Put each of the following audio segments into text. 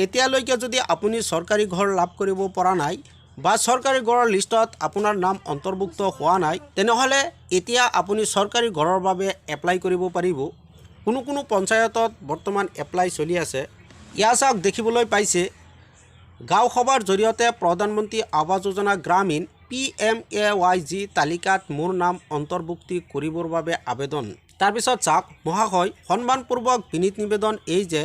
এতিয়ালৈকে যদি আপুনি চৰকাৰী ঘৰ লাভ কৰিব পৰা নাই বা চৰকাৰী ঘৰৰ লিষ্টত আপোনাৰ নাম অন্তৰ্ভুক্ত হোৱা নাই তেনেহ'লে এতিয়া আপুনি চৰকাৰী ঘৰৰ বাবে এপ্লাই কৰিব পাৰিব। কোনো পঞ্চায়তত বৰ্তমান এপ্লাই চলি আছে। ইয়াৰ চাওক দেখিবলৈ পাইছে গাঁও সভাৰ জৰিয়তে প্ৰধানমন্ত্ৰী আৱাস যোজনা গ্ৰামীণ PMAYG তালিকাত মোৰ নাম অন্তৰ্ভুক্তি কৰিবৰ বাবে আবেদন। তাৰপিছত চাওক মহাশয় সন্মানপূৰ্বক বিনীত নিবেদন এই যে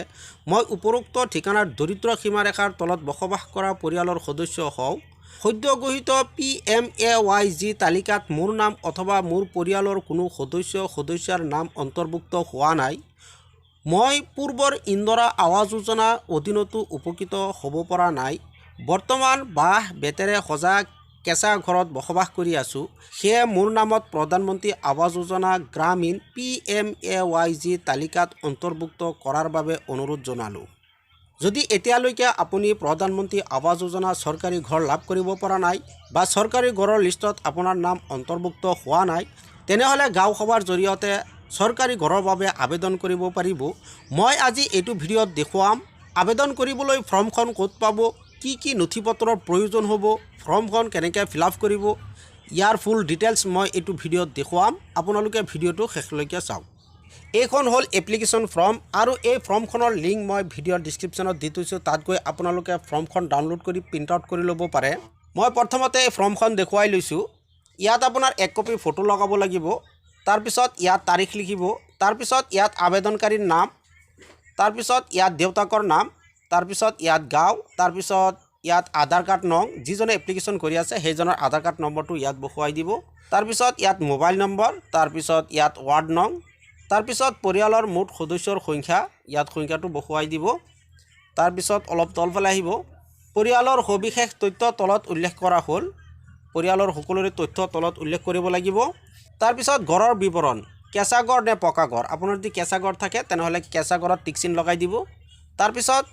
মই উপৰোক্ত ঠিকনাৰ দৰিদ্ৰ সীমাৰেখাৰ তলত বসবাস কৰা পৰিয়ালৰ সদস্য হওঁ। সদ্যগঠিত PMAYG তালিকাত মোৰ নাম অথবা মোৰ পৰিয়ালৰ কোনো সদস্যৰ নাম অন্তৰ্ভুক্ত হোৱা নাই। মই পূৰ্বৰ ইন্দিৰা আৱাস যোজনা অধীনতো উপকৃত হ'ব পৰা নাই। বৰ্তমান বাঁহ বেতেৰে সজা কেঁচা ঘৰত বসবাস কৰি আছোঁ। সেয়ে মোৰ নামত প্ৰধানমন্ত্ৰী আৱাস যোজনা গ্ৰামীণ PMAYG তালিকাত অন্তৰ্ভুক্ত কৰাৰ বাবে অনুৰোধ জনালোঁ। যদি এতিয়ালৈকে আপুনি প্ৰধানমন্ত্ৰী আৱাস যোজনা চৰকাৰী ঘৰ লাভ কৰিব পৰা নাই বা চৰকাৰী ঘৰৰ লিষ্টত আপোনাৰ নাম অন্তৰ্ভুক্ত হোৱা নাই তেনেহ'লে গাঁও সভাৰ জৰিয়তে চৰকাৰী ঘৰৰ বাবে আবেদন কৰিব পাৰিব। মই আজি এইটো ভিডিঅ'ত দেখুৱাম আবেদন কৰিবলৈ ফৰ্মখন ক'ত পাব, কি নথিপত্ৰৰ প্ৰয়োজন হ'ব, ফৰ্মখন কেনেকৈ ফিল আপ কৰিব, ইয়াৰ ফুল ডিটেইলছ মই এইটো ভিডিঅ'ত দেখুৱাম। আপোনালোকে ভিডিঅ'টো শেষলৈকে চাওক। এইখন হ'ল এপ্লিকেশ্যন ফৰ্ম আৰু এই ফৰ্মখনৰ লিংক মই ভিডিঅ'ৰ ডিছক্ৰিপশ্যনত দি থৈছোঁ। তাত গৈ আপোনালোকে ফৰ্মখন ডাউনলোড কৰি প্ৰিণ্ট আউট কৰি ল'ব পাৰে। মই প্ৰথমতে এই ফৰ্মখন দেখুৱাই লৈছোঁ। ইয়াত আপোনাৰ 1 কপি ফটো লগাব লাগিব। তাৰপিছত ইয়াত তাৰিখ লিখিব। তাৰপিছত ইয়াত আবেদনকাৰীৰ নাম, তাৰপিছত ইয়াত দেউতাকৰ নাম, তাৰপিছত ইয়াত গাঁও, তাৰপিছত ইয়াত আধাৰ কাৰ্ড নং, যিজনে এপ্লিকেশ্যন কৰি আছে সেইজনৰ আধাৰ কাৰ্ড নম্বৰটো ইয়াত বহুৱাই দিব। তাৰপিছত ইয়াত মোবাইল নম্বৰ, তাৰপিছত ইয়াত ৱাৰ্ড নং, তাৰপিছত পৰিয়ালৰ মুঠ সদস্যৰ সংখ্যা, ইয়াত সংখ্যাটো বহুৱাই দিব। তাৰপিছত অলপ তলফালে আহিব। পৰিয়ালৰ সবিশেষ তথ্য তলত উল্লেখ কৰা হ'ল। পৰিয়ালৰ সকলোৰে তথ্য তলত উল্লেখ কৰিব লাগিব। তাৰপিছত ঘৰৰ বিৱৰণ, কেঁচা ঘৰ নে পকা ঘৰ, আপোনাৰ যদি কেঁচা ঘৰ থাকে তেনেহ'লে কেঁচা ঘৰত টিক চিন লগাই দিব। তাৰপিছত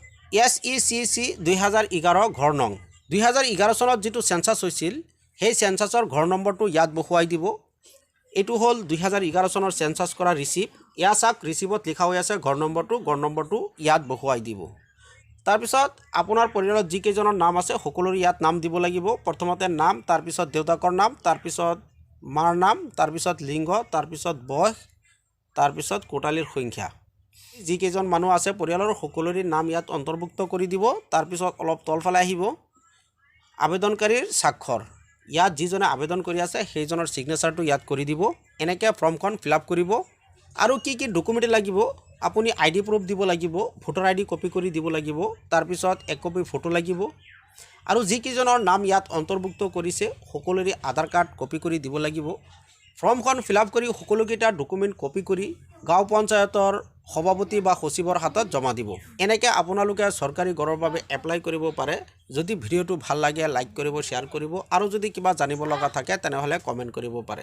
SECC 2011 ঘৰ নং, 2011 চনত যিটো চেঞ্চাছ হৈছিল সেই চেঞ্চাছৰ ঘৰ নম্বৰটো ইয়াত বহুৱাই দিব। এইটো হ'ল 2011 চনৰ চেঞ্চাছ কৰা ৰিচিপ্ট। ইয়াত চাওক ৰিচিপ্টত লিখা হৈ আছে ঘৰ নম্বৰটো ইয়াত বহুৱাই দিব। তাৰপিছত আপোনাৰ পৰিয়ালত যিকেইজনৰ নাম আছে সকলোৰে ইয়াত নাম দিব লাগিব। প্ৰথমতে নাম, তাৰপিছত দেউতাকৰ নাম, তাৰপিছত মাৰ নাম, তাৰপিছত লিংগ, তাৰপিছত বয়স, তাৰপিছত কোটালীৰ সংখ্যা। যিকেইজন মানুহ আছে পৰিয়ালৰ সকলোৰে নাম ইয়াত অন্তৰ্ভুক্ত কৰি দিব। তাৰপিছত অলপ তলফালে আহিব। আবেদনকাৰীৰ স্বাক্ষৰ, ইয়াত যিজনে আবেদন কৰি আছে সেইজনৰ ছিগনেচাৰটো ইয়াত কৰি দিব। এনেকৈ ফৰ্মখন ফিল আপ কৰিব। আৰু কি ডকুমেণ্ট লাগিব, আপুনি ID প্ৰুফ দিব লাগিব, ভোটাৰ ID কপি কৰি দিব লাগিব, তাৰপিছত 1 কপি ফটো লাগিব। আৰু যিকেইজনৰ নাম ইয়াত অন্তৰ্ভুক্ত কৰিছে সকলোৰে আধাৰ কাৰ্ড কপি কৰি দিব লাগিব। ফৰ্মখন ফিল আপ কৰি সকলোকেইটা ডকুমেণ্ট কপি কৰি গাঁও পঞ্চায়তৰ সভাপতি বা সচিবৰ হাতত জমা দিব। এনেকৈ আপোনালোকে চৰকাৰী ঘৰৰ বাবে এপ্লাই কৰিব পাৰে। যদি ভিডিঅ'টো ভাল লাগে লাইক কৰিব, শ্বেয়াৰ কৰিব আৰু যদি কিবা জানিব লগা থাকে তেনেহ'লে কমেণ্ট কৰিব পাৰে।